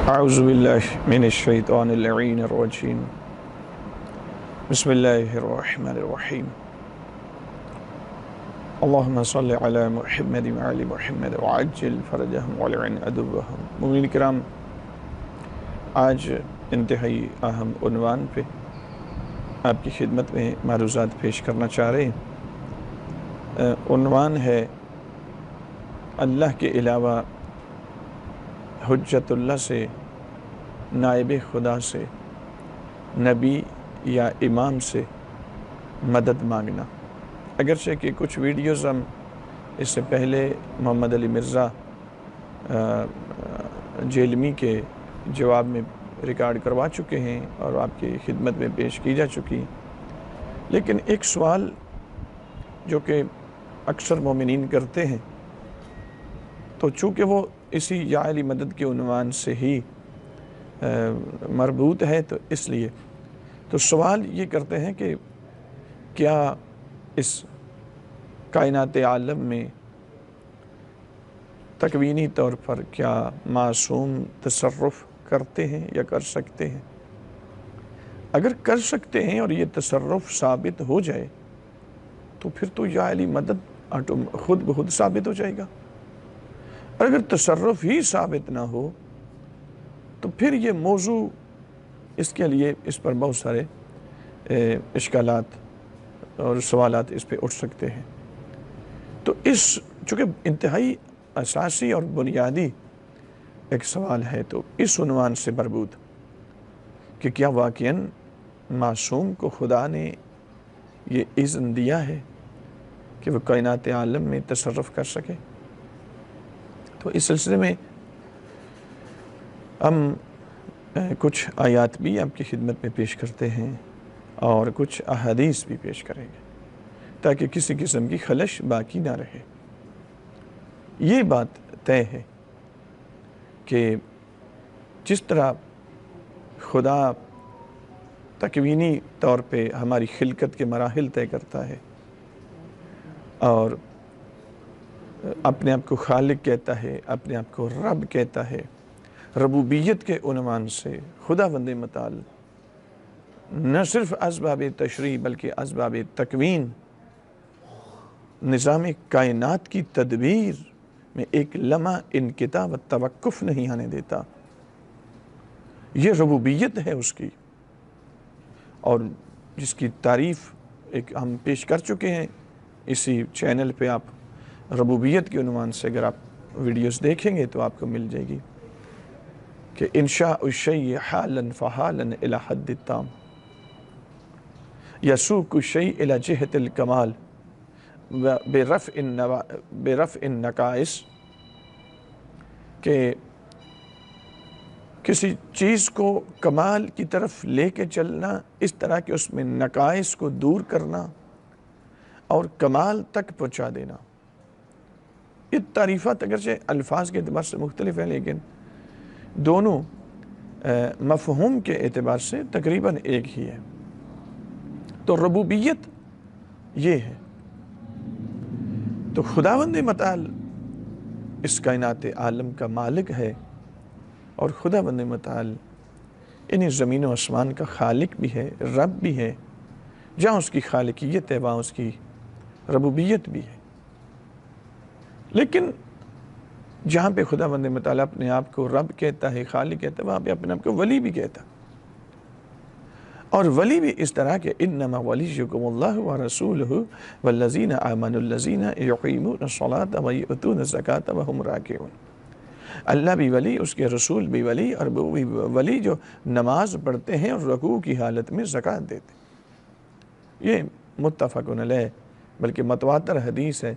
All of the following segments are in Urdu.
اعوذ باللہ من الشیطان اللعین الرجیم بسم اللہ الرحمن الرحیم اللہم صلی علی محمد وعلی محمد وعجل فرجہم ولعن عدوہم۔ مومنین کرام، آج انتہائی اہم عنوان پہ آپ کی خدمت میں معروضات پیش کرنا چاہ رہے ہیں۔ عنوان ہے اللہ کے علاوہ حجت اللہ سے، نائب خدا سے، نبی یا امام سے مدد مانگنا۔ اگرچہ کہ کچھ ویڈیوز ہم اس سے پہلے محمد علی مرزا جیلمی کے جواب میں ریکارڈ کروا چکے ہیں اور آپ کی خدمت میں پیش کی جا چکی، لیکن ایک سوال جو کہ اکثر مومنین کرتے ہیں، تو چونکہ وہ اسی یا علی مدد کے عنوان سے ہی مربوط ہے، تو اس لیے تو سوال یہ کرتے ہیں کہ کیا اس کائنات عالم میں تکوینی طور پر کیا معصوم تصرف کرتے ہیں یا کر سکتے ہیں؟ اگر کر سکتے ہیں اور یہ تصرف ثابت ہو جائے تو پھر تو یا علی مدد خود بخود ثابت ہو جائے گا، اور اگر تصرف ہی ثابت نہ ہو تو پھر یہ موضوع اس کے لیے اس پر بہت سارے اشکالات اور سوالات اس پہ اٹھ سکتے ہیں۔ تو چونکہ انتہائی اساسی اور بنیادی ایک سوال ہے، تو اس عنوان سے مربوط کہ کیا واقعاً معصوم کو خدا نے یہ اذن دیا ہے کہ وہ کائنات عالم میں تصرف کر سکے؟ تو اس سلسلے میں ہم کچھ آیات بھی آپ کی خدمت میں پیش کرتے ہیں اور کچھ احادیث بھی پیش کریں گے تاکہ کسی قسم کی خلش باقی نہ رہے۔ یہ بات طے ہے کہ جس طرح خدا تکوینی طور پہ ہماری خلقت کے مراحل طے کرتا ہے اور اپنے آپ کو خالق کہتا ہے، اپنے آپ کو رب کہتا ہے، ربوبیت کے عنوان سے خداوند متعال نہ صرف اسباب تشریع بلکہ اسباب تکوین، نظام کائنات کی تدبیر میں ایک لمحہ انقطاع و توقف نہیں آنے دیتا۔ یہ ربوبیت ہے اس کی، اور جس کی تعریف ایک ہم پیش کر چکے ہیں اسی چینل پہ۔ آپ ربوبیت کے عنوان سے اگر آپ ویڈیوز دیکھیں گے تو آپ کو مل جائے گی کہ انشاء الشیء حالا فحالا الی حد التام یسوق الشیء الی جہت الکمال برفع النقائص، کہ کسی چیز کو کمال کی طرف لے کے چلنا، اس طرح کہ اس میں نقائص کو دور کرنا اور کمال تک پہنچا دینا۔ یہ تعریفات اگرچہ الفاظ کے اعتبار سے مختلف ہیں، لیکن دونوں مفہوم کے اعتبار سے تقریباً ایک ہی ہے۔ تو ربوبیت یہ ہے۔ تو خداوند متعال اس کائنات عالم کا مالک ہے، اور خداوند متعال انہیں زمین و آسمان کا خالق بھی ہے، رب بھی ہے۔ جہاں اس کی خالقیت ہے وہاں اس کی ربوبیت بھی ہے، لیکن جہاں پہ خداوند متعال اپنے آپ کو رب کہتا ہے، خالق کہتا ہے، وہاں پہ اپنے آپ کو ولی بھی کہتا ہے، اور ولی بھی اس طرح کہ انما ولیکم اللہ ورسولہ والذین آمنوا الذین یقیمون الصلاۃ ویؤتون الزکاۃ وہم راکعون۔ اللہ بھی ولی، اس کے رسول بھی ولی، اور وہ بھی ولی جو نماز پڑھتے ہیں اور رکوع کی حالت میں زکوٰۃ دیتے ہیں۔ یہ متفق علیہ بلکہ متواتر حدیث ہے،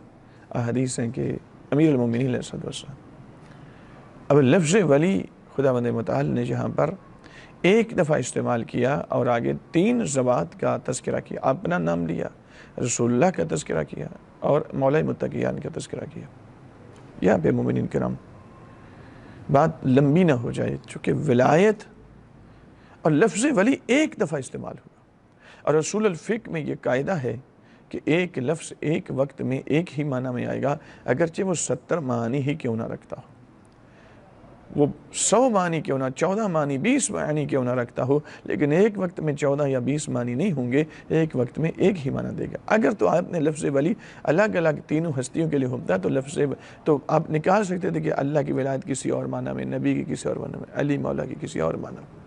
احادیث ہیں کہ امیر المومنین علیہ السلام۔ اب لفظ ولی خداوند متعال نے جہاں پر ایک دفعہ استعمال کیا اور آگے 3 ذوات کا تذکرہ کیا، اپنا نام لیا، رسول اللہ کا تذکرہ کیا اور مولا متقیان کا تذکرہ کیا۔ یہاں پہ مومنین کرام بات لمبی نہ ہو جائے، چونکہ ولایت اور لفظ ولی ایک دفعہ استعمال ہوا، اور اصول الفقہ میں یہ قاعدہ ہے کہ ایک لفظ ایک وقت میں ایک ہی معنی میں آئے گا، اگرچہ وہ 70 معانی ہی کیوں نہ رکھتا ہو۔ وہ 100 معنی کیوں نہ 14 معنی 20 معنی کیوں نہ رکھتا ہو، لیکن ایک وقت میں 14 یا 20 معنی نہیں ہوں گے، ایک وقت میں ایک ہی معنی دے گا۔ اگر تو آپ نے لفظ ولی الگ الگ تینوں ہستیوں کے لیے ہوتا تو آپ نکال سکتے تھے کہ اللہ کی ولایت کسی اور معنی میں، نبی کی کسی اور معنی میں، علی مولا کی کسی اور معنی میں،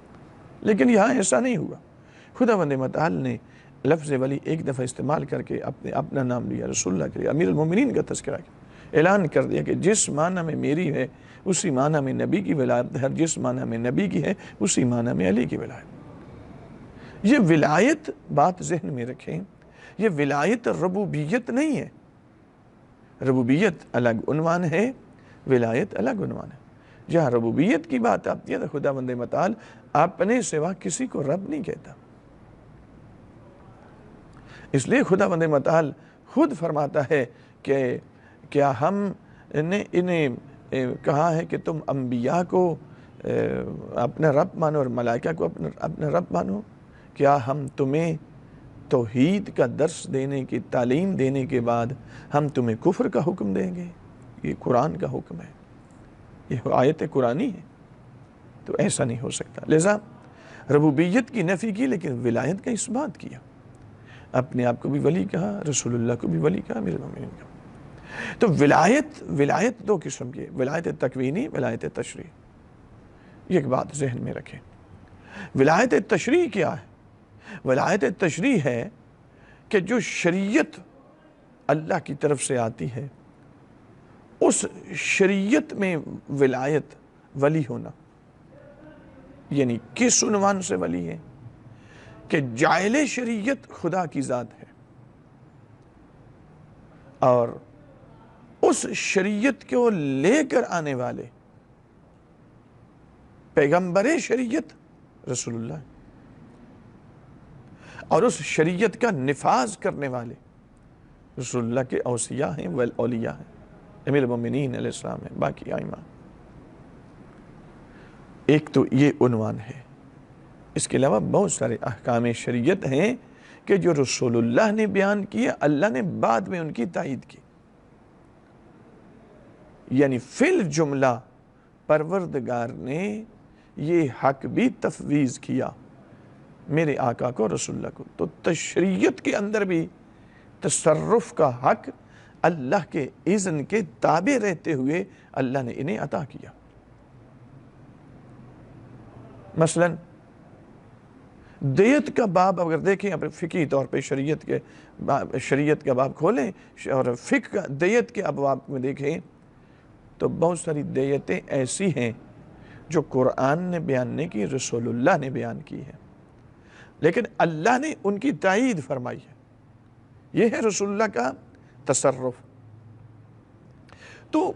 لیکن یہاں ایسا نہیں ہوا۔ خداوند متعال نے لفظ ولی ایک دفعہ استعمال کر کے اپنا نام لیا، رسول اللہ کے لیے امیر المومنین کا تذکرہ کیا، اعلان کر دیا کہ جس معنی میں میری ہے اسی معنی میں نبی کی ولایت ہے، جس معنی میں نبی کی ہے اسی معنی میں علی کی ولایت۔ یہ ولایت، بات ذہن میں رکھیں، یہ ولایت ربوبیت نہیں ہے۔ ربوبیت الگ عنوان ہے، ولایت الگ عنوان ہے۔ جہاں ربوبیت کی بات آتی ہے تو خداوند متعال اپنے سوا کسی کو رب نہیں کہتا۔ اس لیے خداوند متعال خود فرماتا ہے کہ کیا ہم نے انہیں کہا ہے کہ تم انبیاء کو اپنا رب مانو اور ملائکہ کو اپنا رب مانو؟ کیا ہم تمہیں توحید کا درس دینے کی تعلیم دینے کے بعد ہم تمہیں کفر کا حکم دیں گے؟ یہ قرآن کا حکم ہے، یہ آیت قرآنی ہے، تو ایسا نہیں ہو سکتا۔ لہذا ربوبیت کی نفی کی لیکن ولایت کا اس بات کیا، اپنے آپ کو بھی ولی کہا، رسول اللہ کو بھی ولی کہا، امیر المومنین کہا۔ تو ولایت دو قسم کی، ولایت تکوینی، ولایت تشریعی۔ یہ ایک بات ذہن میں رکھیں۔ ولایت تشریعی کیا ہے؟ ولایت تشریعی ہے کہ جو شریعت اللہ کی طرف سے آتی ہے اس شریعت میں ولایت، ولی ہونا، یعنی کس عنوان سے ولی ہے کہ جاعل شریعت خدا کی ذات ہے، اور اس شریعت کو لے کر آنے والے پیغمبر شریعت رسول اللہ، اور اس شریعت کا نفاذ کرنے والے رسول اللہ کے اوصیاء ہیں، اولیاء ہیں، امیر المومنین علیہ السلام ہیں، باقی ائمہ۔ ایک تو یہ عنوان ہے۔ اس کے علاوہ بہت سارے احکام شریعت ہیں کہ جو رسول اللہ نے بیان کیے، اللہ نے بعد میں ان کی تائید کی۔ یعنی فی الجملہ پروردگار نے یہ حق بھی تفویض کیا میرے آقا کو، رسول اللہ کو۔ تو تشریعت کے اندر بھی تصرف کا حق اللہ کے اذن کے تابع رہتے ہوئے اللہ نے انہیں عطا کیا۔ مثلا دیت کا باب اگر دیکھیں، فقہی طور پہ شریعت کا باب کھولیں اور فقہ کا دیت کے ابواب میں دیکھیں تو بہت ساری دیتیں ایسی ہیں جو قرآن نے بیان نہیں کی، رسول اللہ نے بیان کی ہے، لیکن اللہ نے ان کی تائید فرمائی ہے۔ یہ ہے رسول اللہ کا تصرف۔ تو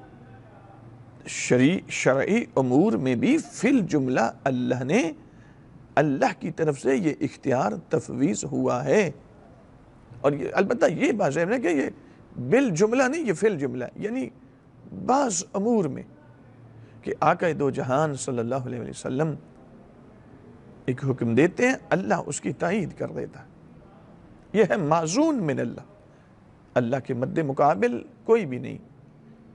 شرعی امور میں بھی فی الجملہ اللہ نے، اللہ کی طرف سے یہ اختیار تفویض ہوا ہے۔ اور البتہ یہ بات ہے کہ یہ بالجملہ نہیں، یہ فی الجملہ، یعنی بعض امور میں کہ آقا دو جہان صلی اللہ علیہ وسلم ایک حکم دیتے ہیں، اللہ اس کی تائید کر دیتا ہے۔ یہ ہے معزون من اللہ، اللہ کے مد مقابل کوئی بھی نہیں۔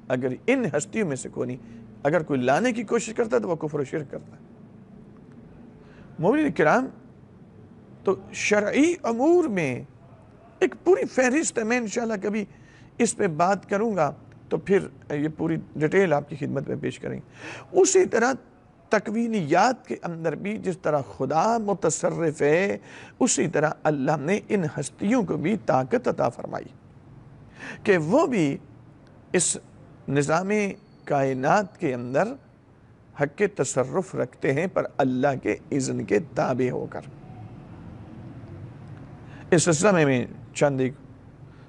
اگر ان ہستیوں میں سے کوئی نہیں، اگر کوئی لانے کی کوشش کرتا ہے تو وہ کفر و شرک کرتا ہے۔ مومنین کرام، تو شرعی امور میں ایک پوری فہرست ہے، میں انشاءاللہ کبھی اس پہ بات کروں گا تو پھر یہ پوری ڈیٹیل آپ کی خدمت میں پیش کریں گے۔ اسی طرح تکوینیات کے اندر بھی جس طرح خدا متصرف ہے، اسی طرح اللہ نے ان ہستیوں کو بھی طاقت عطا فرمائی کہ وہ بھی اس نظام کائنات کے اندر حق کے تصرف رکھتے ہیں، پر اللہ کے اذن کے تابع ہو کر۔ اس سلسلہ میں چند ایک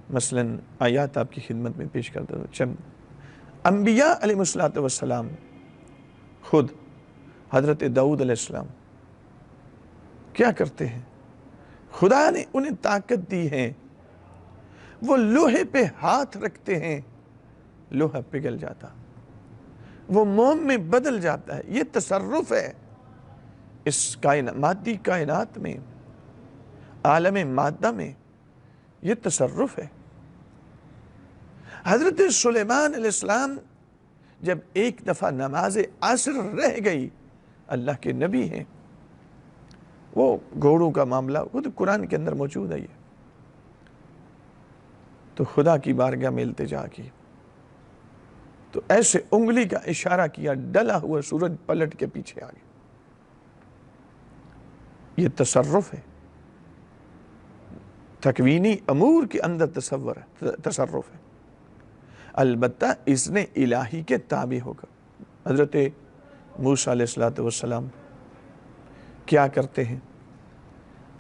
مثلاً آیات آپ کی خدمت میں پیش کرتا ہوں۔ انبیاء علیہ السلام، خود حضرت داؤد علیہ السلام کیا کرتے ہیں؟ خدا نے انہیں طاقت دی ہے، وہ لوہے پہ ہاتھ رکھتے ہیں، لوہا پگھل جاتا، وہ موم میں بدل جاتا ہے۔ یہ تصرف ہے اس مادی کائنات میں، عالم مادہ میں، یہ تصرف ہے۔ حضرت سلیمان علیہ السلام جب ایک دفعہ نماز عصر رہ گئی، اللہ کے نبی ہیں، وہ گھوڑوں کا معاملہ خود قرآن کے اندر موجود ہے، یہ تو خدا کی بارگاہ میں التجا کی، تو ایسے انگلی کا اشارہ کیا، ڈلا ہوا سورج پلٹ کے پیچھے آ گیا۔ یہ تصرف ہے، تکوینی امور کے اندر تصرف ہے، البتہ اس نے الہی کے تابع ہو کر۔ حضرت موسیٰ علیہ السلام کیا کرتے ہیں؟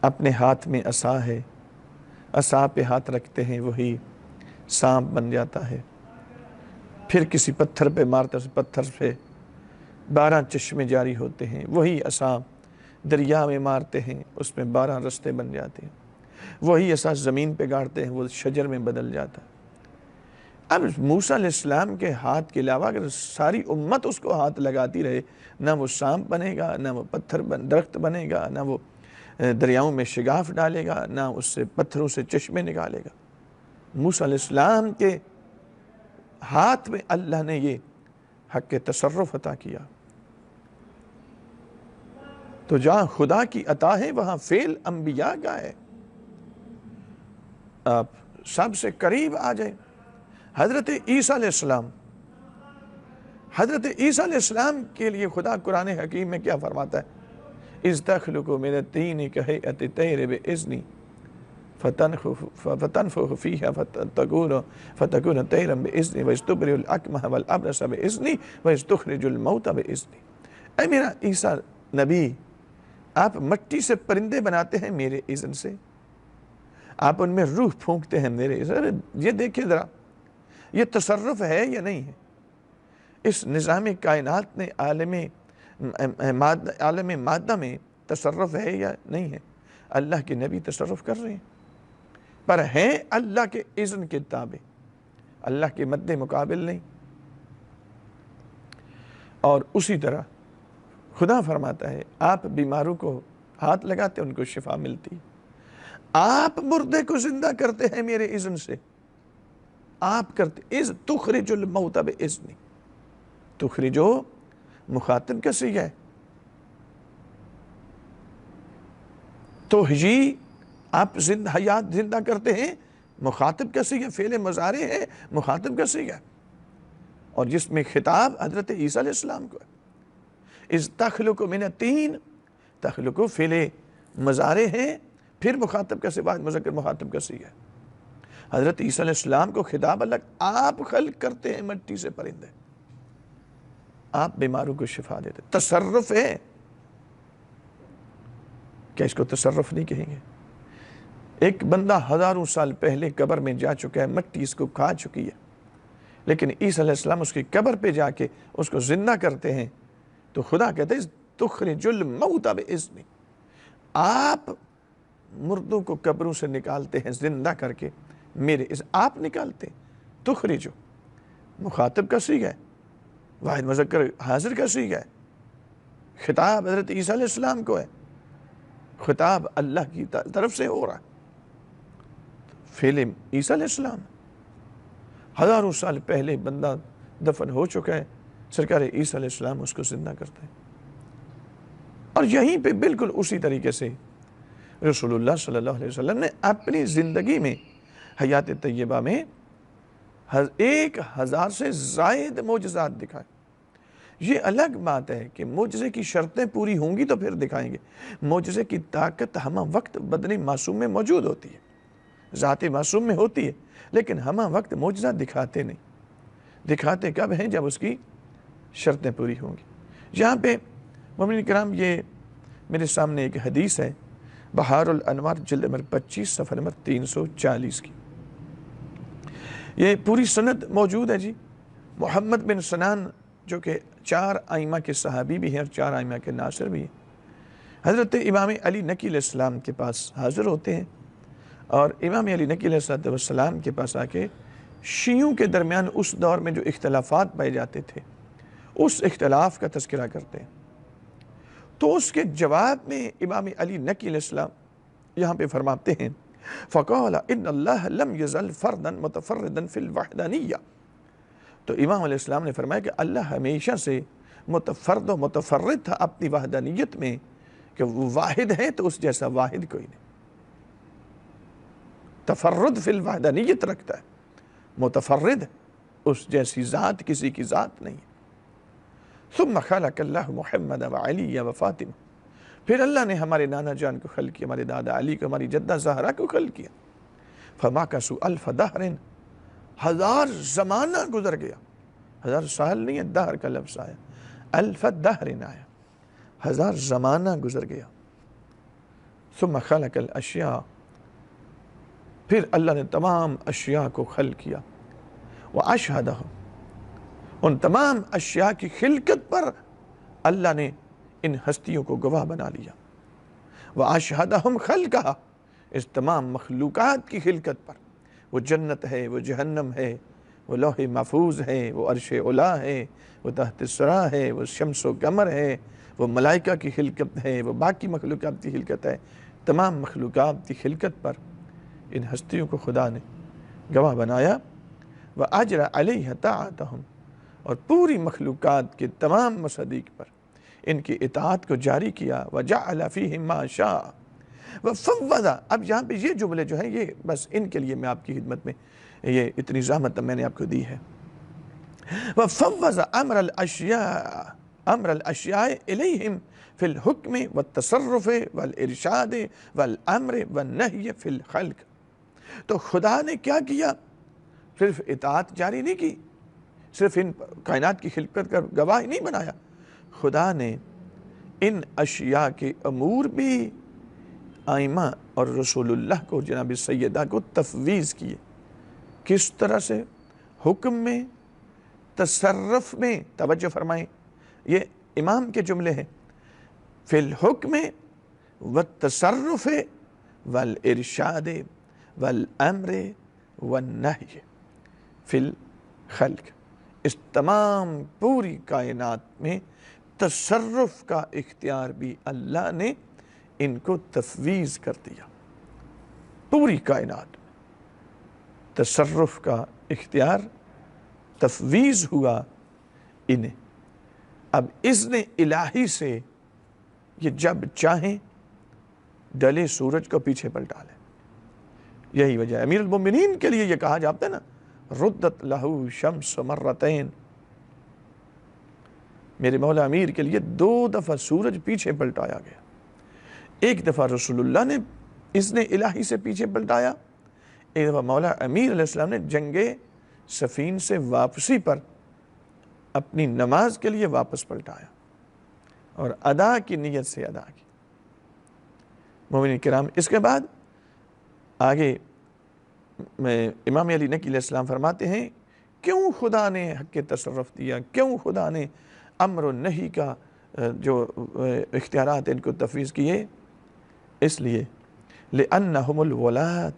اپنے ہاتھ میں عصا ہے، عصا پہ ہاتھ رکھتے ہیں، وہی سانپ بن جاتا ہے، پھر کسی پتھر پہ مارتے، اس پتھر سے 12 چشمے جاری ہوتے ہیں، وہی عصا دریا میں مارتے ہیں، اس میں 12 رستے بن جاتے ہیں، وہی عصا زمین پہ گاڑتے ہیں، وہ شجر میں بدل جاتا ہے۔ اب موسیٰ علیہ السلام کے ہاتھ کے علاوہ اگر ساری امت اس کو ہاتھ لگاتی رہے، نہ وہ سانپ بنے گا، نہ وہ درخت بنے گا، نہ وہ دریاؤں میں شگاف ڈالے گا، نہ اس سے پتھروں سے چشمے نکالے گا۔ موسیٰ علیہ السلام کے ہاتھ میں اللہ نے یہ حق تصرف عطا کیا۔ تو جہاں خدا کی عطا ہے وہاں فعل انبیاء کا ہے۔ آپ سب سے قریب آ جائیں، حضرت عیسیٰ علیہ السلام، حضرت عیسیٰ علیہ السلام کے لیے خدا قرآن حکیم میں کیا فرماتا ہے؟ اِذْ تَخْلُقُ مِنَ الطِّينِ كَهَيْئَةِ الطَّيْرِ بِإِذْنِي فَتَنْفُخُ فِيهَا فَتَكُونُ طَيْرًا بِإِذْنِي وَإِذْ تُبْرِئُ الْأَكْمَحَ وَالْأَبْرَصَ بِإِذْنِي وَإِذْ تُخْرِجُ الْمَوْتَ بِإِذْنِي۔ اے میرا عیسیٰ نبی، آپ مٹی سے پرندے بناتے ہیں میرے اذن سے، آپ ان میں روح پھونکتے ہیں میرے اذن۔ یہ دیکھیں ذرا، یہ تصرف ہے یا نہیں ہے؟ اس نظام کائنات میں عالم مادہ میں تصرف ہے یا نہیں ہے؟ اللہ کے نبی تصرف کر رہے ہیں، پر ہیں اللہ کے اذن کے تابع، اللہ کے مد مقابل نہیں۔ اور اسی طرح خدا فرماتا ہے آپ بیماروں کو ہاتھ لگاتے ان کو شفا ملتی، آپ مردے کو زندہ کرتے ہیں میرے اذن سے، آپ کرتے۔ اذ تخرج الموت باذنی، تخرجو مخاطب کا صیغہ ہے، تحیی آپ حیات زندہ کرتے ہیں، مخاطب کا صیغہ، فعل مضارع ہے، مخاطب کا صیغہ ہے، اور جس میں خطاب حضرت عیسیٰ علیہ السلام کو ہے۔ اِذْ تَخْلُقُ مِنَ الطِّينِ، تخلق فعل مضارع ہے، پھر مخاطب کا صیغہ مذکر مخاطب کا صیغہ ہے۔ حضرت عیسیٰ علیہ السلام کو خطاب الگ، آپ خلق کرتے ہیں مٹی سے پرندے، آپ بیماروں کو شفا دیتے، تصرف ہے۔ کیا اس کو تصرف نہیں کہیں گے؟ ایک بندہ ہزاروں سال پہلے قبر میں جا چکا ہے، مٹی اس کو کھا چکی ہے، لیکن عیسیٰ علیہ السلام اس کی قبر پہ جا کے اس کو زندہ کرتے ہیں، تو خدا کہتے ہیں تخرج الموت باذنی، آپ مردوں کو قبروں سے نکالتے ہیں زندہ کر کے میرے آپ نکالتے ہیں۔ تخرجو مخاطب کا صیغہ ہے، واحد مذکر حاضر کا صیغہ ہے، خطاب حضرت عیسیٰ علیہ السلام کو ہے، خطاب اللہ کی طرف سے ہو رہا ہے، فعل عیسیٰ علیہ السلام۔ ہزاروں سال پہلے بندہ دفن ہو چکا ہے، سرکار عیسیٰ علیہ السلام اس کو زندہ کرتے ہیں۔ اور یہیں پہ بالکل اسی طریقے سے رسول اللہ صلی اللہ علیہ وسلم نے اپنی زندگی میں حیات طیبہ میں 1000 سے زائد معجزات دکھائے۔ یہ الگ بات ہے کہ معجزے کی شرطیں پوری ہوں گی تو پھر دکھائیں گے، معجزے کی طاقت ہمہ وقت بدن معصوم میں موجود ہوتی ہے، ذات معصوم میں ہوتی ہے، لیکن ہمہ وقت معجزہ دکھاتے نہیں۔ دکھاتے کب ہیں؟ جب اس کی شرطیں پوری ہوں گی۔ یہاں پہ مومنین کرام، یہ میرے سامنے ایک حدیث ہے، بحار الانوار جلد نمبر 25 صفحہ نمبر 340 کی، یہ پوری سند موجود ہے جی۔ محمد بن سنان جو کہ 4 ائمہ کے صحابی بھی ہیں اور 4 ائمہ کے ناصر بھی ہیں، حضرت امام علی نقی علیہ السلام کے پاس حاضر ہوتے ہیں، اور امام علی نقی علیہ السلام کے پاس آ کے شیعوں کے درمیان اس دور میں جو اختلافات پائے جاتے تھے اس اختلاف کا تذکرہ کرتے ہیں۔ تو اس کے جواب میں امام علی نقی علیہ السلام یہاں پہ فرماتے ہیں، فَقَالَ إِنَّ اللَّهَ لَمْ يَزَلْ فَرْدًا مُتَفَرِّدًا فِي الْوَحْدَانِيَّةِ، تو امام علیہ السلام نے فرمایا کہ اللہ ہمیشہ سے متفرد و متفرد تھا اپنی وحدانیت میں، کہ وہ واحد ہے تو اس جیسا واحد کوئی نہیں، تفرد فی الوحدانیت رکھتا ہے، متفرد اس جیسی ذات کسی کی ذات نہیں۔ ثم خلق اللہ محمد و علی و فاطمہ، پھر اللہ نے ہمارے نانا جان کو خلق کیا، ہمارے دادا علی کو، ہماری جدہ زہرا کو خلق کیا۔ فماکثوا الف دہر، 1000 زمانہ گزر گیا، 1000 سال نہیں ہے، دہر کا لفظ آیا، الف دہر آیا، 1000 زمانہ گزر گیا۔ ثم خلق الاشیاء، پھر اللہ نے تمام اشیاء کو خلق کیا، واشہدہم، ان تمام اشیاء کی خلقت پر اللہ نے ان ہستیوں کو گواہ بنا لیا، واشہدہم خلقہا، اس تمام مخلوقات کی خلقت پر، وہ جنت ہے، وہ جہنم ہے، وہ لوح محفوظ ہے، وہ عرش علا ہے، وہ تحت الثری ہے، وہ شمس و قمر ہے، وہ ملائکہ کی خلقت ہے، وہ باقی مخلوقات کی خلقت ہے، تمام مخلوقات کی خلقت پر ان ہستیوں کو خدا نے گواہ بنایا۔ وَأَجْرَ عَلَيْهَ طَاعَتَهُمْ، اور پوری مخلوقات کے تمام مصادیق پر ان کی اطاعت کو جاری کیا۔ وَجَعَلَ فِيهِمْ مَا شَاءَ وَفَوَّضَ، اب یہاں پہ یہ جملے جو ہیں یہ بس ان کے لیے میں آپ کی خدمت میں یہ اتنی زحمت میں نے آپ کو دی ہے۔ وَفَوَّضَ أَمْرَ الْأَشْيَاءِ إِلَيْهِمْ فِي الْحُكْمِ وَالتَّصَرُّفِ وَالْإِرْشَادِ وَالْأَمْرِ وَالنَّهْيِ فِي الْخَلْقِ، تو خدا نے کیا کیا؟ صرف اطاعت جاری نہیں کی، صرف ان کائنات کی خلقت کا گواہ نہیں بنایا، خدا نے ان اشیاء کے امور بھی آئمہ اور رسول اللہ کو، جناب سیدہ کو تفویض کیے۔ کس طرح سے؟ حکم میں، تصرف میں، توجہ فرمائیں، یہ امام کے جملے ہیں، فی الحکم والتصرف والارشاد والامر والنہی فی الخلق، اس تمام پوری کائنات میں تصرف کا اختیار بھی اللہ نے ان کو تفویض کر دیا۔ پوری کائنات میں تصرف کا اختیار تفویض ہوا انہیں۔ اب اذن الہی سے یہ جب چاہیں ڈلے سورج کو پیچھے پلٹا لیں۔ یہی وجہ ہے امیر المومنین کے لیے یہ کہا جاتا ہے نا، ردت لہو شمس مرتین، میرے مولا امیر کے لیے 2 دفعہ سورج پیچھے پلٹایا گیا۔ ایک دفعہ رسول اللہ نے اذن الہی سے پیچھے پلٹایا، ایک دفعہ مولا امیر علیہ السلام نے جنگ صفین سے واپسی پر اپنی نماز کے لیے واپس پلٹایا اور ادا کی نیت سے ادا کی۔ مومنین کرام، اس کے بعد آگے امام علی نقی علیہ السلام فرماتے ہیں کیوں خدا نے حق تصرف دیا، کیوں خدا نے امر و نہی کا جو اختیارات ان کو تفویض کیے؟ اس لیے لِأَنَّهُمُ الْوَلَاةِ،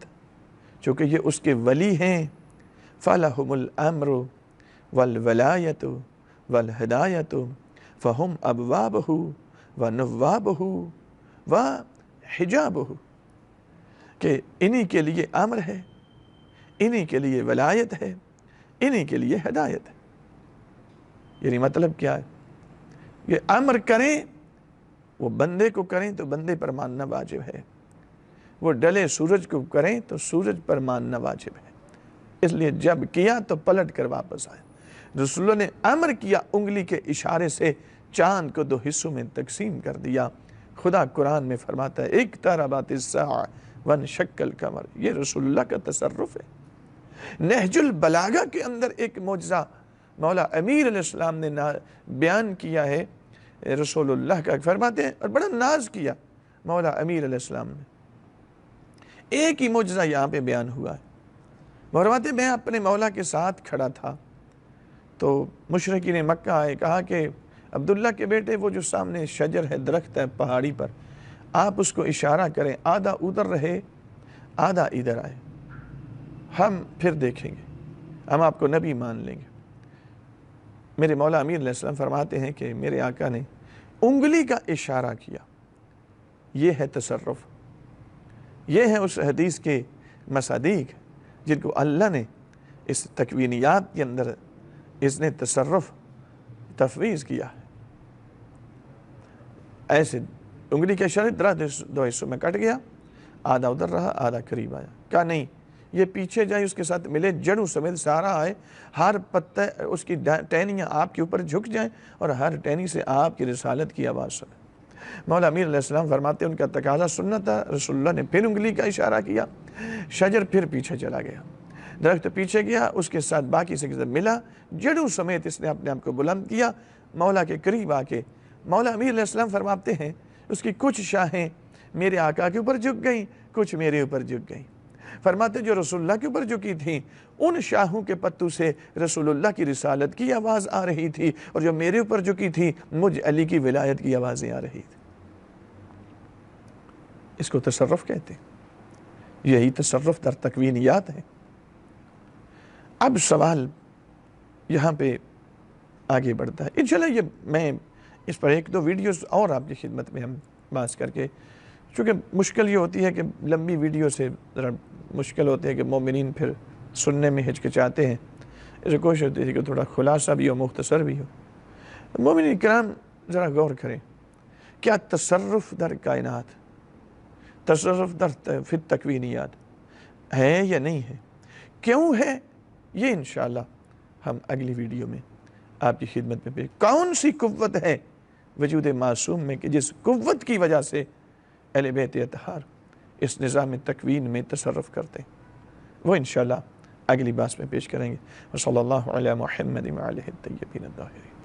چونکہ یہ اس کے ولی ہیں، فَلَهُمُ الْأَمْرُ وَالْوَلَایَةُ وَالْهِدَایَةُ فَهُمْ أَبْوَابُهُ وَنُوَّابُهُ وَحِجَابُهُ، کہ انہی کے لیے امر ہے، انہی کے لیے ولایت ہے، انہی کے لیے ہدایت ہے۔ یعنی مطلب کیا ہے؟ یہ امر کریں، وہ بندے کو کریں تو بندے پر ماننا واجب ہے، وہ ڈلے سورج کو کریں تو سورج پر ماننا واجب ہے۔ اس لیے جب کیا تو پلٹ کر واپس آئے۔ رسول اللہ نے امر کیا، انگلی کے اشارے سے چاند کو 2 حصوں میں تقسیم کر دیا۔ خدا قرآن میں فرماتا ہے اقتربت الساعہ وانشق القمر، یہ رسول اللہ کا تصرف ہے۔ نہج البلاغہ کے اندر ایک معجزہ مولا امیر علیہ السلام نے بیان کیا ہے رسول اللہ کا، فرماتے ہیں، اور بڑا ناز کیا مولا امیر علیہ السلام نے۔ ایک ہی معجزہ یہاں پہ بیان ہوا ہے، فرماتے ہیں میں اپنے مولا کے ساتھ کھڑا تھا تو مشرکین مکہ آئے، کہا کہ عبداللہ کے بیٹے وہ جو سامنے شجر ہے، درخت ہے پہاڑی پر، آپ اس کو اشارہ کریں، آدھا ادھر رہے آدھا ادھر آئے، ہم پھر دیکھیں گے، ہم آپ کو نبی مان لیں گے۔ میرے مولا امیر علیہ السلام فرماتے ہیں کہ میرے آقا نے انگلی کا اشارہ کیا، یہ ہے تصرف، یہ ہے اس حدیث کے مصادیق جن کو اللہ نے اس تکوینیات کے اندر اس نے تصرف تفویض کیا ہے. ایسے انگلی کے اشارے دو حصوں میں کٹ گیا، آدھا ادھر رہا آدھا قریب آیا. کہا نہیں، یہ پیچھے جائے، اس کے ساتھ ملے، جڑوں سمیت سارا آئے، ہر پتہ اس کی ٹہنیاں آپ کے اوپر جھک جائیں اور ہر ٹہنی سے آپ کی رسالت کی آواز سنے. مولا امیر علیہ السلام فرماتے ہیں ان کا تقاضا سننا تھا. رسول اللہ نے پھر انگلی کا اشارہ کیا، شجر پھر پیچھے چلا گیا، درخت پیچھے گیا، اس کے ساتھ باقی سے ملا، جڑوں سمیت اس نے اپنے آپ کو بلند کیا. مولا کے قریب آ کے مولا امیر علیہ السلام فرماتے ہیں اس کی کچھ شاہیں میرے آقا کے اوپر جھک گئیں، کچھ میرے اوپر جھک گئیں. فرماتے جو رسول اللہ کے اوپر جھکی تھیں ان شاہوں کے پتوں سے رسول اللہ کی رسالت کی آواز آ رہی تھی، اور جو میرے اوپر جھکی تھی مجھ علی کی ولایت کی آوازیں آ رہی تھی. اس کو تصرف کہتے ہیں. یہی تصرف در تکوینیات ہے. اب سوال یہاں پہ آگے بڑھتا ہے. انشاءاللہ یہ میں اس پر ایک دو ویڈیوز اور آپ کی خدمت میں ہم بات کر کے، چونکہ مشکل یہ ہوتی ہے کہ لمبی ویڈیو سے ذرا مشکل ہوتے ہیں کہ مومنین پھر سننے میں ہچکچاتے ہیں. اسے کوشش ہوتی ہے کہ تھوڑا خلاصہ بھی ہو، مختصر بھی ہو. مومنین کرام ذرا غور کریں، کیا تصرف در کائنات، تصرف در فی التکوینیات ہے یا نہیں ہے؟ کیوں ہے؟ یہ انشاءاللہ ہم اگلی ویڈیو میں آپ کی خدمت میں کون سی قوت ہے وجود معصوم میں کہ جس قوت کی وجہ سے اہل بیت اطہار اس نظام تکوین میں تصرف کرتے ہیں، وہ انشاءاللہ اگلی بات میں پیش کریں گے. وصلی اللہ علی محمد وعلیہ الطیبین الطاہرین.